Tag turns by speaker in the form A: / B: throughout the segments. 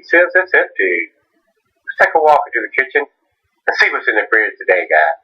A: says it's empty. Let's take a walk into the kitchen and see what's in the fridge today, guys.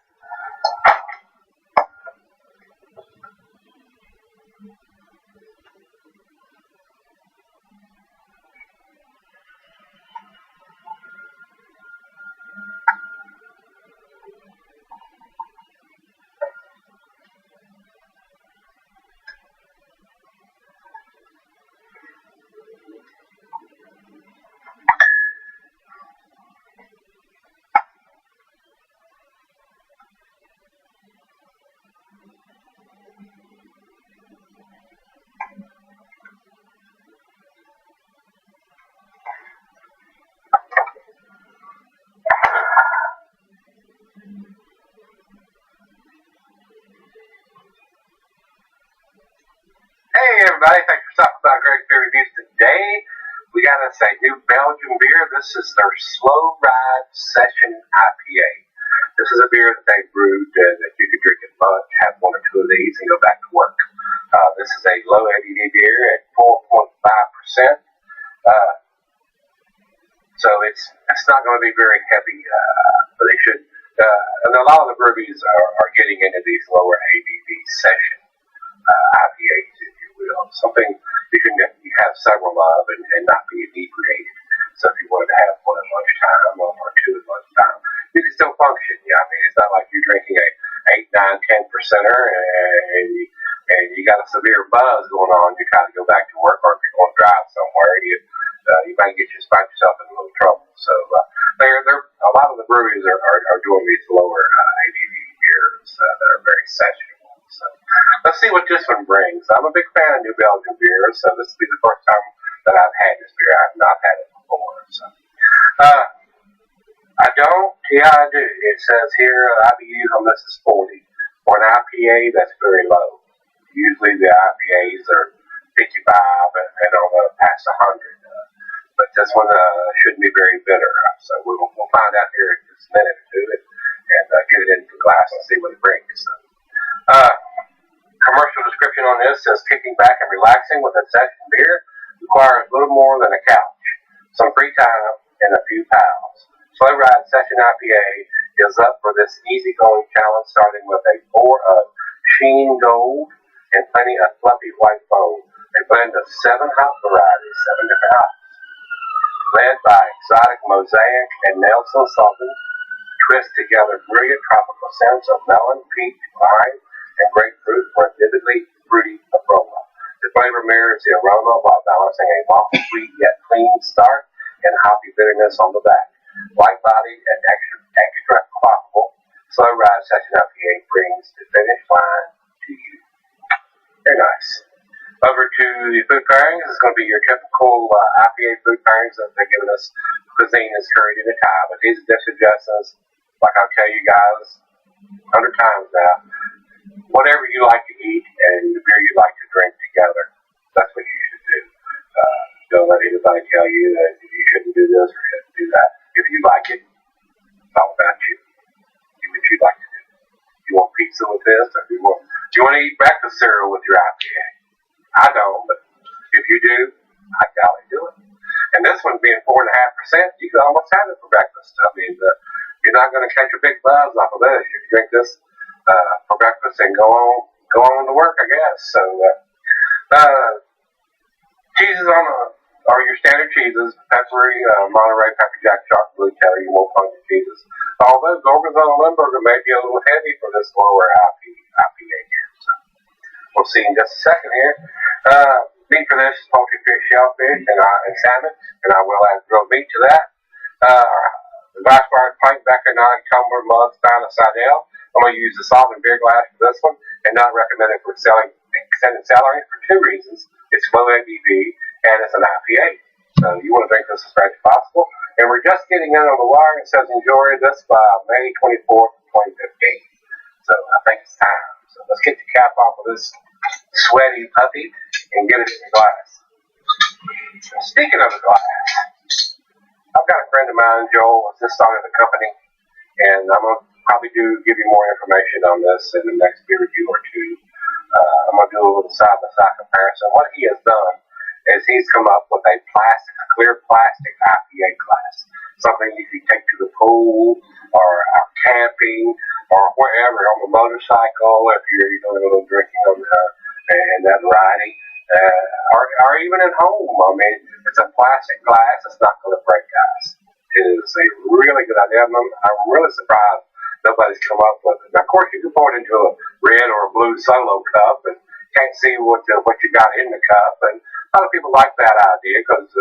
A: Hey everybody, thanks for stopping by Gregsbeerreviews today. We got us a new Belgium beer. This is their Slow Ride Session IPA. This is a beer that they brewed that you could drink at lunch, have one or two of these, and go back to work. This is a low ABV beer at 4.5%. So it's not going to be very heavy, but they should. And a lot of the breweries are getting into these lower ABV session IPAs, if you will. Something you can have several of and not be inebriated. So if you wanted to have one at lunchtime or two at lunchtime, you can still function. Yeah, I mean, it's not like you're drinking a 8, 9, 10%er and you got a severe buzz going on. You kind of go back to work, or if you're going to drive somewhere, you might find yourself in a little trouble. So they're a lot of the breweries are doing these lower ABV beers that are very sessionable. So let's see what this one brings. I'm a big fan of New Belgium beer, so this will be the first time that I've had this beer. I've not had it before. So I don't. Yeah, I do. It says here IBUs on this is 40. For an IPA, that's very low. Usually the IPAs are 55 and on the past 100. But this one shouldn't be very bitter. So we'll find out here in just a minute or two and get it into the glass and see what it brings. So, commercial description on this says kicking back and relaxing with a session beer requires little more than a couch, some free time, and a few pals. Slow Ride Session IPA is up for this easygoing challenge, starting with a pour of sheen gold and plenty of fluffy white foam. A blend of 7 hop varieties, 7 different hops, led by exotic Mosaic and Nelson Sultan, twist together brilliant tropical scents of melon, peach, lime, and grapefruit for a vividly fruity aroma. The flavor mirrors the aroma while balancing a malty sweet yet clean start and hoppy bitterness on the back. Light-bodied and extra quaffable, Slow Ride Session IPA brings the finish line to you. Very nice. Over to the food pairings. This is going to be your typical IPA food pairings that they're giving us. Cuisine is curried in a tie, but these are dish suggestions. Like I'll tell you guys 100 times now, whatever you like to eat and the beer you like to drink together, that's what you should do. Don't let anybody tell you that you shouldn't do this or shouldn't do that. If you like it, it's all about you. Do what you like to do. You want pizza with this, or you want to eat breakfast cereal with your IPA. I don't, but if you do, I golly do it. And this one being 4.5%, you can almost have it for breakfast. I mean, you're not going to catch a big buzz off of this. You can drink this for breakfast and go on to work, I guess. So, cheeses are your standard cheeses: peppery, Monterey, pepper jack, chocolate, blue cheddar, your more funky cheeses. Although Gorgonzola Limburger may be a little heavy for this lower IPA here. So we'll see in just a second here. Meat for this is poultry, fish, shellfish, and salmon, and I will add grilled meat to that. The glass bar pint, becker, non tumbler, mug, stein, and sidel. I'm going to use the solvent beer glass for this one, and not recommend it for extended celery for 2 reasons. It's low ABV, and it's an IPA. So you want to drink this as fresh as possible. And we're just getting in on the wire. It says enjoy this by May 24th, 2015. So I think it's time. So let's get the cap off of this sweaty puppy and get it in the glass. Speaking of the glass, I've got a friend of mine, Joel, has just started a company, and I'm going to probably give you more information on this in the next beer review or two. I'm going to do a little side-by-side comparison. What he has done is he's come up with a clear plastic IPA glass, something you can take to the pool or out camping or wherever on the motorcycle if you're doing a little drinking on and that riding, or even at home. I mean, it's a plastic glass. It's not going to break, guys. It is a really good idea. I'm really surprised nobody's come up with it. Now, of course, you can pour it into a red or a blue solo cup and can't see what you got in the cup. And a lot of people like that idea because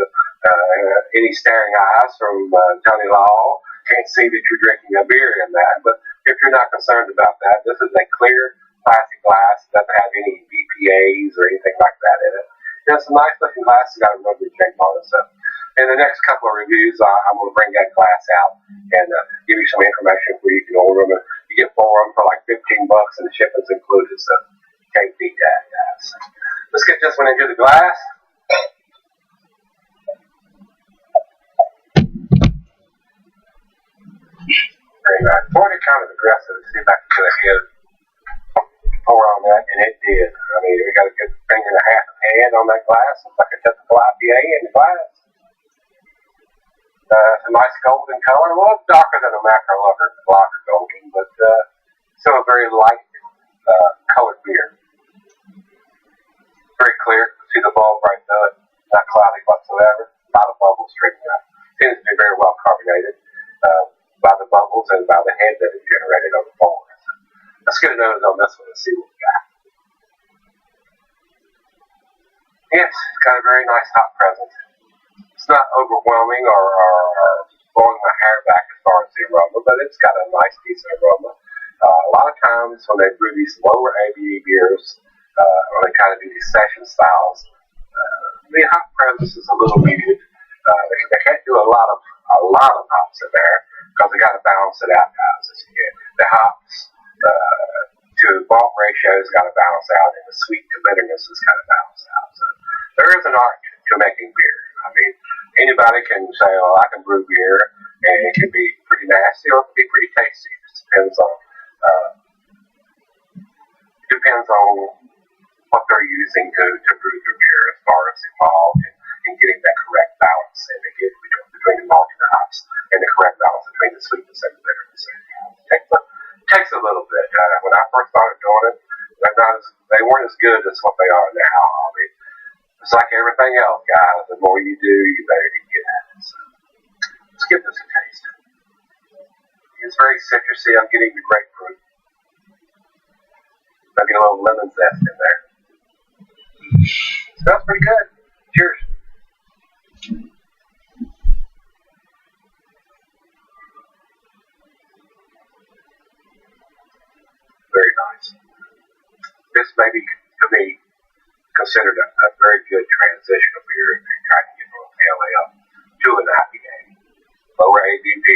A: any staring eyes from Johnny Law can't see that you're drinking a beer in that. But if you're not concerned about that, this is a clear plastic glass. It doesn't have any BPAs or anything like that in it. It's a nice looking glass. It's got a rubber shape on it. So in the next couple of reviews, I'm going to bring that glass out and give you some information where you can order them. You get 4 of them for like $15 and the shipping's included. So you can't beat that, guys. Let's get this one into the glass. Very nice. Poured it kind of aggressive to see if I can get a head pour on that, and it did. I mean, we got a good finger and a half of head on that glass. It's like a typical IPA in the glass. It's a nice golden color, a little darker than a macro lager golden, but still a very light colored beer. Very clear. See the bulb right through it. Not cloudy whatsoever. A lot of bubbles dripping out. Seems to be very well carbonated by the bubbles and by the head that it generated on the bowl. Let's get a nose on this one and see what we got. Yes, it's got a very nice hop presence. It's not overwhelming or blowing my hair back as far as the aroma, but it's got a nice, decent aroma. A lot of times when they brew these lower ABV beers, or they kind of do these session styles, the hop presence is a little muted. They can't do a lot of hops in there because they got to balance it out, guys. The hops to malt ratios got to balance out, and the sweet to bitterness has got to balance out. So there is an art to making beer. I mean, anybody can say, "Oh, I can brew beer," and it can be pretty nasty or it can be pretty tasty. It just depends on what they're using to brew their beer as far as the malt and getting that correct balance and between the malt and the hops and the correct balance between the sweetness and the bitterness. It takes a little bit. When I first started doing it, they weren't as good as what they are now. I mean, it's like everything else, guys. The more you do, the better you get at it. So let's give this a taste. It's very citrusy. I'm getting the grapefruit. Maybe a little lemon zest in there. Smells pretty good. Cheers. Very nice. This may be, to me, considered a very good transitional beer if you're trying to get from a pale ale to an IPA. Lower ABV,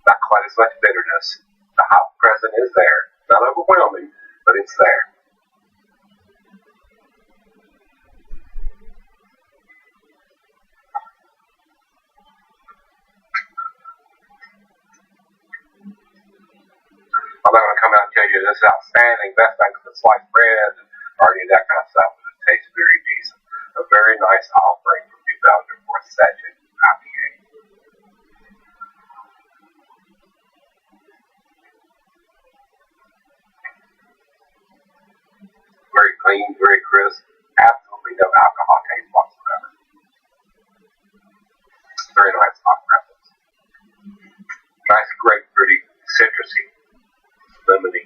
A: not quite as much bitterness. The hop present is there. Not overwhelming, but it's there. I'm not going to come out and tell you this is outstanding, best thing for sliced bread, or any of that kind of stuff, but it tastes very decent. A very nice offering from New Belgium for a session IPA. Very clean, very crisp, absolutely no alcohol taste whatsoever. Very nice hot presence. Nice, grapefruity, citrusy, lemony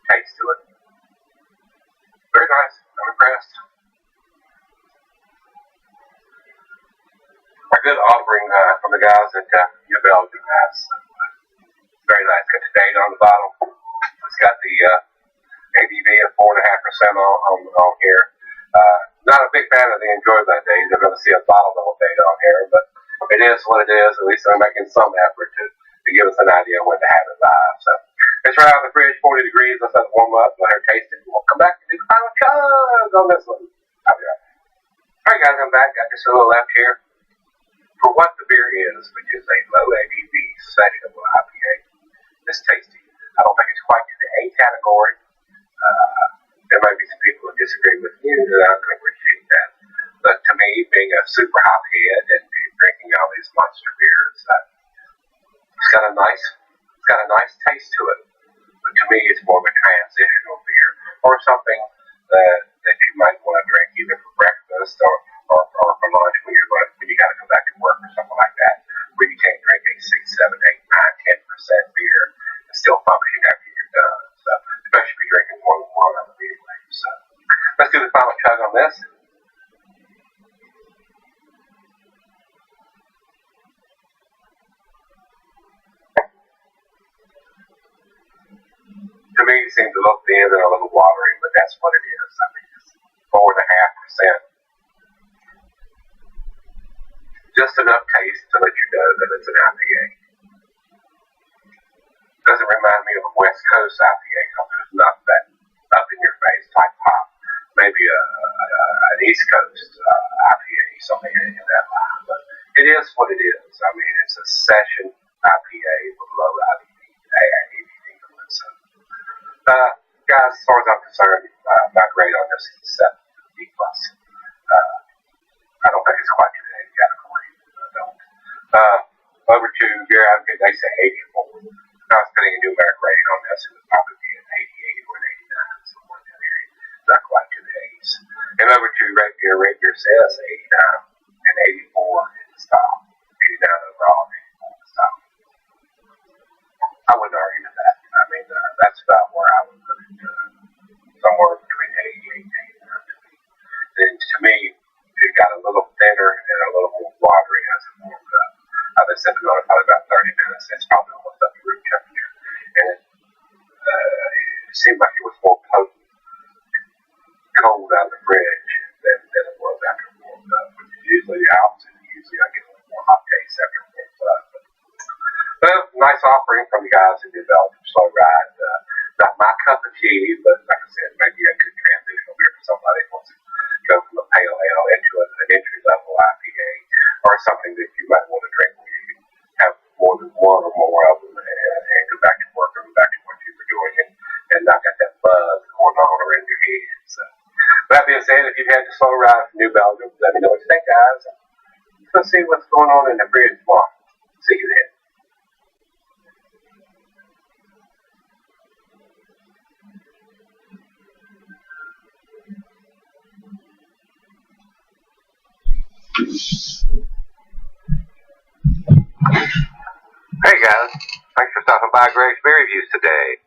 A: taste to it. Very nice. I'm impressed. A good offering from the guys at New Belgium has. Very nice. Got the date on the bottle. It's got the ABV of 4.5% on here. Not a big fan of the enjoy that date. You're going to see a bottle level date on here, but it is what it is. At least they're making some effort to give us an idea when to have it live. So it's right out of the fridge, 40 degrees. Let's let it warm up. Let her taste it. We'll come back and do the final chug on this one. I'll be right back. All right, guys, I'm back. Got just a little left here. For what the beer is, which is a low ABV sessionable IPA, it's tasty. I don't think it's quite to the A category. There might be some people who disagree with me, and I can appreciate that. But being a super hop head and drinking all these monster beers, it's got a nice taste to it. But to me, it's more of a transitional beer, or something that you might want to drink either for breakfast or for lunch when you got to go back to work or something like that, where you can't drink a 6, 7, 8, 9, 10% beer and still function after you're done. So, especially if you're drinking more than one of them anyway. So, let's do the final chug on this. To me, it seems a little thin and a little watery, but that's what it is. I mean, it's 4.5%. Just enough taste to let you know that it's an IPA. It doesn't remind me of a West Coast IPA because there's not that up in your face type hop. Maybe an East Coast IPA, something in that line. But it is what it is. I mean, it's a session IPA with low ABV. So, guys, as far as I'm concerned, my grade on this is 7, B+. I don't think it's quite to the 80 category. I don't. Over to beer advocate, they say 84. If I was putting a numeric rating on this, it would probably be an 88 or an 89, somewhere in that area. Not quite to the 80s. And over to Gregsbeer says 89 and 84 in the style. 89 overall and 84 in the style. I wouldn't argue with that. I mean, that's about where I would put it. Somewhere between 88 and 89 to me. Then to me, it got a little thinner and a little more watery as it warmed up. I've been sipping on it probably about 30 minutes. It's probably almost up to room temperature. And it seemed like it was more potent, cold out of the fridge than it was after it warmed up, which is usually the opposite. Usually I get a little more hot taste after it warms up. But nice offering from the guys who did Belgium Slow Ride. Not my cup of tea, but like I said, maybe a good transitional beer for somebody who wants to go from a pale ale into an entry-level IPA, or something that you might want to drink when you can have more than one or more of them and go back to work or go back to what you were doing and not get that buzz going on around your head. So, that being said, if you've had the Slow Ride from New Belgium, let me know what you think, guys. Let's see what's going on in the fridge tomorrow. See you then. Hey guys, thanks for stopping by Gregsbeerreviews today.